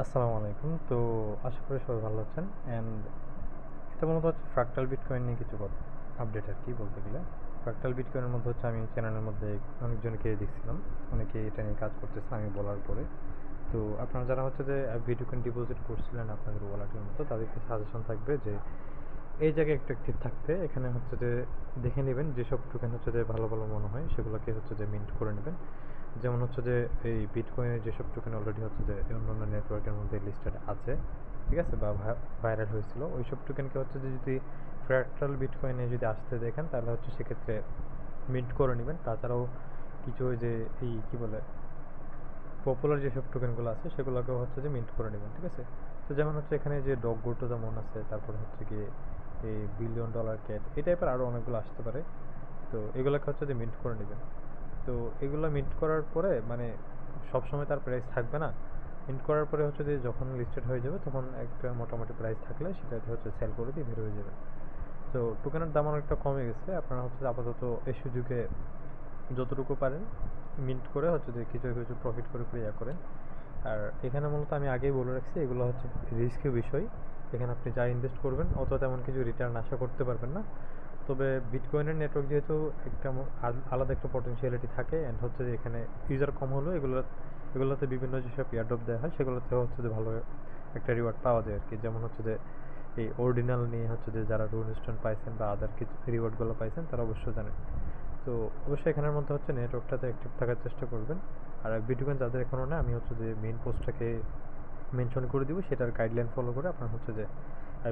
আসসালামু আলাইকুম। তো আশা করি সবাই ভালো আছেন। অ্যান্ড এটা মূলত হচ্ছে ফ্র্যাক্টাল বিটকয়েন নিয়ে কিছু কথা আপডেট আর কি বলতে গেলে। ফ্র্যাক্টাল বিটকয়েনের মধ্যে হচ্ছে আমি চ্যানেলের মধ্যে অনেকজনকে দেখছিলাম, অনেকে এটা নিয়ে কাজ করতেছে আমি বলার পরে। তো আপনারা যারা হচ্ছে যে বিটকয়েন ডিপোজিট করছিলেন আপনাদের ওয়ালেটের মতো, তাদেরকে সাজেশন থাকবে যে এই জায়গায় একটু অ্যাক্টিভ থাকতে। এখানে হচ্ছে যে দেখে নেবেন যেসব টোকেন হচ্ছে যে ভালো ভালো মনে হয় সেগুলোকে হচ্ছে যে মিন্ট করে নেবেন। যেমন হচ্ছে যে এই বিটকয়েনের যেসব টোকেন অলরেডি হচ্ছে যে অন্যান্য নেটওয়ার্কের মধ্যে লিস্টেড আছে, ঠিক আছে, বা ভাইরাল হয়েছিল, ওইসব টোকেনকে হচ্ছে যে যদি ফ্র্যাকটাল বিটকয়েনে যদি আসতে দেখেন তাহলে হচ্ছে সেক্ষেত্রে মিন্ট করে নেবেন। তাছাড়াও কিছু ওই যে এই কী বলে পপুলার যেসব টোকেনগুলো আছে সেগুলোকেও হচ্ছে যে মিন্ট করে নেবেন, ঠিক আছে। তো যেমন হচ্ছে এখানে যে ডগ গোটো যেমন আছে, তারপরে হচ্ছে গিয়ে এই বিলিয়ন ডলার ক্যাট, এই টাইপের আরও অনেকগুলো আসতে পারে। তো এগুলোকে হচ্ছে যে মিন্ট করে নেবেন। তো এগুলো মিন্ট করার পরে মানে সবসময় তার প্রাইস থাকবে না। মিন্ট করার পরে হচ্ছে যে যখন লিস্টেড হয়ে যাবে তখন একটা মোটামুটি প্রাইস থাকলে সেটাতে হচ্ছে সেল করে দিয়ে বের হয়ে যাবে। তো টোকেনের দাম অনেকটা কমে গেছে, আপনারা হচ্ছে আপাতত এই সুযোগে যতটুকু পারেন মিন্ট করে হচ্ছে যে কিছু কিছু প্রফিট করে করে ইয়া করেন। আর এখানে মূলত আমি আগেই বলে রাখছি এগুলো হচ্ছে রিস্কি বিষয়। এখানে আপনি যা ইনভেস্ট করবেন অত তেমন কিছু রিটার্ন আশা করতে পারবেন না। তবে বিটকয়েনের নেটওয়ার্ক যেহেতু একটা আলাদা একটা পটেনশিয়ালিটি থাকে, অ্যান্ড হচ্ছে যে এখানে ইউজার কম হলেও এগুলোতে বিভিন্ন যেসব এয়ারড্রপ দেওয়া হয় সেগুলোতে হচ্ছে যে ভালো একটা রিওয়ার্ড পাওয়া যায় আর কি। যেমন হচ্ছে যে এই অরিজিনাল নিয়ে হচ্ছে যে যারা রুন স্টোন পাইছেন বা আদার কিছু রিওয়ার্ডগুলো পাইছেন তারা অবশ্যই জানেন। তো অবশ্যই এখানের মধ্যে হচ্ছে নেটওয়ার্কটাতে অ্যাক্টিভ থাকার চেষ্টা করবেন। আর বিটকয়েন যাদের এখনও না, আমি হচ্ছে যে মেইন পোস্টটাকে মেনশন করে দিব, সেটার গাইডলাইন ফলো করে আপনার হচ্ছে যে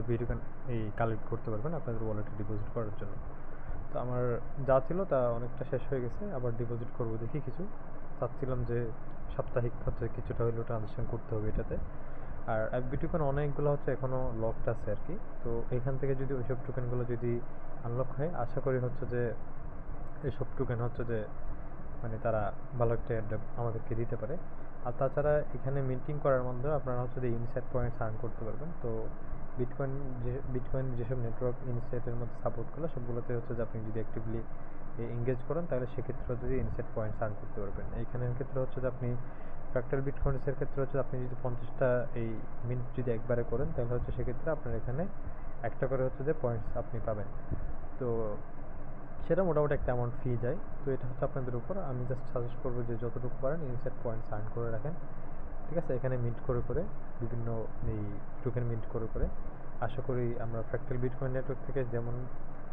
বিটকয়েন এই কালেক্ট করতে পারবেন আপনাদের ওয়ালেটে ডিপোজিট করার জন্য। তো আমার যা ছিল তা অনেকটা শেষ হয়ে গেছে, আবার ডিপোজিট করব দেখি কিছু। চাচ্ছিলাম যে সাপ্তাহিক হচ্ছে কিছুটা হলেও ট্রানজাকশন করতে হবে এটাতে। আর বিটকয়েন অনেকগুলো হচ্ছে এখনও লকড আছে আর কি। তো এখান থেকে যদি ওইসব টোকেনগুলো যদি আনলক হয়, আশা করি হচ্ছে যে এসব টোকেন হচ্ছে যে মানে তারা ভালো একটা অ্যাড্রপ আমাদেরকে দিতে পারে। আর তাছাড়া এখানে মিন্টিং করার মাধ্যমে আপনারা হচ্ছে যে ইনসাইট পয়েন্টস আর্ন করতে পারবেন। তো বিটকয়েন যেসব নেটওয়ার্ক ইনসাইটের মধ্যে সাপোর্ট করলে সবগুলোতে হচ্ছে যে আপনি যদি অ্যাক্টিভলি এঙ্গেজ করেন তাহলে সেক্ষেত্রে হচ্ছে যে ইনসাইট পয়েন্টস আর্ন করতে পারবেন। এইখানের ক্ষেত্রে হচ্ছে যে আপনি ফ্র্যাক্টাল বিটকয়েন্সের ক্ষেত্রে হচ্ছে আপনি যদি 50টা এই মিন্ট যদি একবারে করেন তাহলে হচ্ছে সেক্ষেত্রে আপনার এখানে একটা করে হচ্ছে যে পয়েন্টস আপনি পাবেন। তো সেটা মোটামুটি একটা অ্যামাউন্ট ফি যায়। তো এটা হচ্ছে আপনাদের উপর, আমি জাস্ট সাজেস্ট করবো যে যতটুকু পারেন ইনসাইড পয়েন্টস আর্ন করে রাখেন, ঠিক আছে। এখানে মিন্ট করে করে বিভিন্ন এই টোকেন মিন্ট করে করে আশা করি আমরা ফ্র্যাক্টাল বিটকয়েন নেটওয়ার্ক থেকে যেমন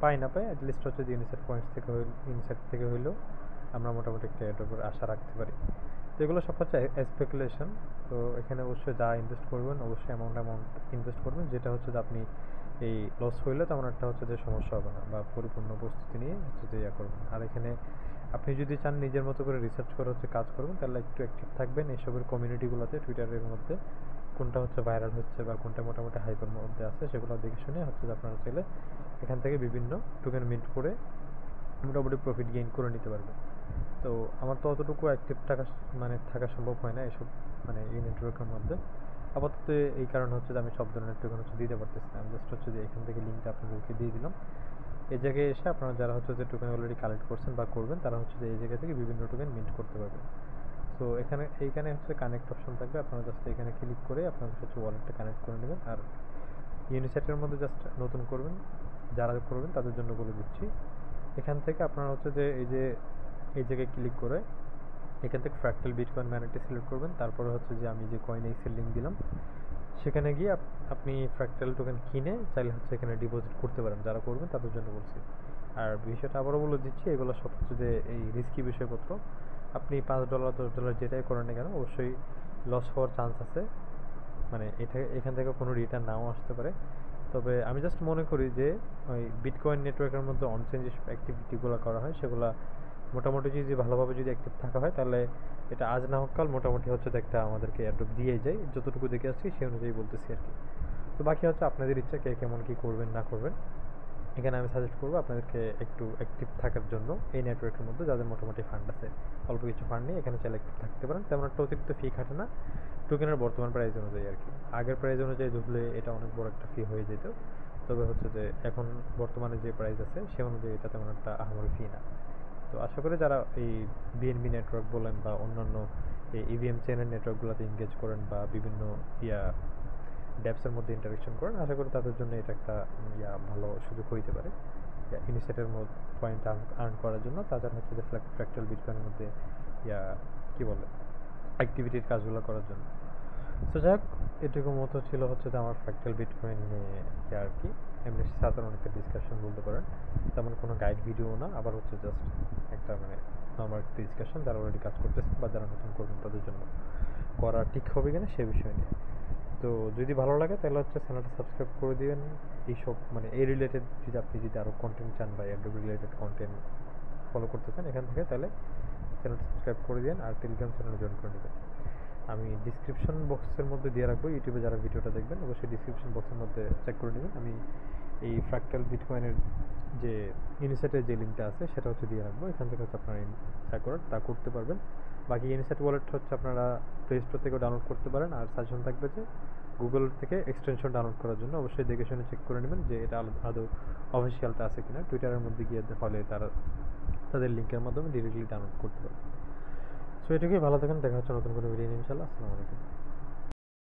পাই না পাই অ্যাটলিস্ট হচ্ছে যে ইনসাইড থেকে হইলেও আমরা মোটামুটি একটা এটার উপর আশা রাখতে পারি। তো এগুলো সব হচ্ছে স্পেকুলেশন। তো এখানে অবশ্যই যা ইনভেস্ট করবেন অবশ্যই অ্যামাউন্ট ইনভেস্ট করবেন যেটা হচ্ছে যে আপনি এই লস হইলে তেমন একটা হচ্ছে যে সমস্যা হবে না, বা পরিপূর্ণ প্রস্তুতি নিয়ে হচ্ছে যে ইয়া করবেন। আর এখানে আপনি যদি চান নিজের মতো করে রিসার্চ করে হচ্ছে কাজ করবেন তাহলে একটু অ্যাক্টিভ থাকবেন এইসবের কমিউনিটিগুলোতে, টুইটারের মধ্যে কোনটা হচ্ছে ভাইরাল হচ্ছে বা কোনটা মোটামুটি হাইপের মধ্যে আছে সেগুলো দেখে শুনে হচ্ছে যে আপনারা চাইলে এখান থেকে বিভিন্ন টোকেন মিন্ট করে মোটামুটি প্রফিট গেইন করে নিতে পারবেন। তো আমার তো অতটুকু অ্যাক্টিভ থাকা সম্ভব হয় না এসব মানে এই নেটওয়ার্কের মধ্যে আপাতত। এই কারণে হচ্ছে যে আমি সব ধরনের টোকেন হচ্ছে দিতে পারতেছি না। আমি জাস্ট হচ্ছে যে এখান থেকে লিঙ্কটা আপনাদেরকে দিয়ে দিলাম। এই জায়গায় এসে আপনারা যারা হচ্ছে যে টোকেন অলরেডি কালেক্ট করছেন বা করবেন তারা হচ্ছে যে এই জায়গা থেকে বিভিন্ন টোকেন মিন্ট করতে পারবেন। সো এইখানে হচ্ছে কানেক্ট অপশন থাকবে, আপনারা জাস্ট এখানে ক্লিক করে আপনাদের হচ্ছে ওয়ালেটটা কানেক্ট করে নেবেন। আর ইউনিসেটের মধ্যে জাস্ট নতুন করবেন, যারা করবেন তাদের জন্য বলে দিচ্ছি। এখান থেকে আপনারা হচ্ছে যে এই জায়গায় ক্লিক করে এখান থেকে ফ্র্যাক্টাল বিটকয়েন ম্যানেটটি সিলেক্ট করবেন। তারপরে হচ্ছে যে আমি যে কয়েন এক্সের লিঙ্ক দিলাম সেখানে গিয়ে আপনি ফ্র্যাক্টাল টোকেন কিনে চাইলে হচ্ছে এখানে ডিপোজিট করতে পারেন, যারা করবেন তাদের জন্য বলছি। আর বিষয়টা আবারও বলে দিচ্ছি, এগুলো সব হচ্ছে যে এই রিস্কি বিষয়পত্র। আপনি $5 $10 যেটাই করেন না কেন অবশ্যই লস হওয়ার চান্স আছে, মানে এখান থেকে কোনো রিটার্ন নাও আসতে পারে। তবে আমি জাস্ট মনে করি যে ওই বিটকয়েন নেটওয়ার্কের মধ্যে অনচেন যেসব অ্যাক্টিভিটিগুলো করা হয় সেগুলো মোটামুটি যদি ভালোভাবে যদি অ্যাক্টিভ থাকা হয় তাহলে এটা আজ না হোক কাল মোটামুটি হচ্ছে যে একটা আমাদেরকে অ্যাড্রপ দিয়ে যায়, যতটুকু দেখে আসছি সেই অনুযায়ী বলতেছি আর কি। তো বাকি হচ্ছে আপনাদের ইচ্ছা কে কেমন কী করবেন না করবেন। এখানে আমি সাজেস্ট করবো আপনাদেরকে একটু অ্যাক্টিভ থাকার জন্য এই নেটওয়ার্কের মধ্যে যাদের মোটামুটি ফান্ড আছে। অল্প কিছু ফান্ড নিয়ে এখানে চাইলে অ্যাক্টিভ থাকতে পারেন, তেমন একটা অতিরিক্ত ফি খাটে না টোকেনের বর্তমান প্রাইস অনুযায়ী আর কি। আগের প্রাইস অনুযায়ী ধরলে এটা অনেক বড় একটা ফি হয়ে যেত, তবে হচ্ছে যে এখন বর্তমানে যে প্রাইস আছে সে অনুযায়ী এটা তেমন একটা আহামরি ফি না। তো আশা করি যারা এই বিএনবি নেটওয়ার্ক বলেন বা অন্যান্য এই ইভিএম চেনের নেটওয়ার্কগুলোতে এনগেজ করেন বা বিভিন্ন ইয়া ড্যাপসের মধ্যে ইন্টারাকশন করেন, আশা করি তাদের জন্য এটা একটা ভালো সুযোগ হইতে পারে ইনিশিয়েটের মধ্যে পয়েন্ট আর্ন করার জন্য। তাছাড়া হচ্ছে যে ফ্র্যাকটাল বিটকয়েনের মধ্যে ইয়া কী বলে অ্যাক্টিভিটির কাজগুলো করার জন্য। সো যাই হোক, এটুকু মতো ছিল হচ্ছে যে আমার ফ্র্যাকটাল বিটকয়েন নিয়ে আর কি এমনি সাধারণ একটা ডিসকাশন বলতে পারেন, তেমন কোনো গাইড ভিডিও না, আবার হচ্ছে জাস্ট একটা মানে নর্মাল একটা ডিসকাশন যারা অলরেডি কাজ করতেছে বা যারা নতুন করবেন তাদের জন্য করা ঠিক হবে কিনা সে বিষয় নিয়ে। তো যদি ভালো লাগে তাহলে হচ্ছে চ্যানেলটা সাবস্ক্রাইব করে দিবেন। এইসব মানে এই রিলেটেড যদি আপনি যদি আরও কন্টেন্ট চান বা অ্যাডোবি রিলেটেড কন্টেন্ট ফলো করতে চান এখান থেকে, তাহলে চ্যানেলটা সাবস্ক্রাইব করে দিন আর টেলিগ্রাম চ্যানেলে জয়েন করে নেবেন। আমি ডিসক্রিপশন বক্সের মধ্যে দিয়ে রাখবো, ইউটিউবে যারা ভিডিওটা দেখবেন অবশ্যই ডিসক্রিপশন বক্সের মধ্যে চেক করে নেবেন। আমি এই ফ্র্যাকটাল বিটকয়েনের যে ইনিশিয়েটের যে লিঙ্কটা আছে সেটা হচ্ছে দিয়ে রাখবো, এখান থেকে হচ্ছে আপনারা যা করার তা করতে পারবেন। বাকি ইনিশিয়েট ওয়ালেট হচ্ছে আপনারা প্লে স্টোর থেকেও ডাউনলোড করতে পারেন, আর সাজেশন থাকবে যে গুগল থেকে এক্সটেনশন ডাউনলোড করার জন্য অবশ্যই দেখে শুনে চেক করে নেবেন যে এটা আদৌ অফিসিয়ালটা আছে কিনা। টুইটারের মধ্যে গিয়ে হলে তারা তাদের লিঙ্কের মাধ্যমে ডিরেক্টলি ডাউনলোড করতে পারবে। সো এটুকুই, ভালো থাকেন, দেখা হচ্ছে নতুন কোনো ভিডিও নিয়ে ইনশাআল্লাহ। আসসালামু আলাইকুম।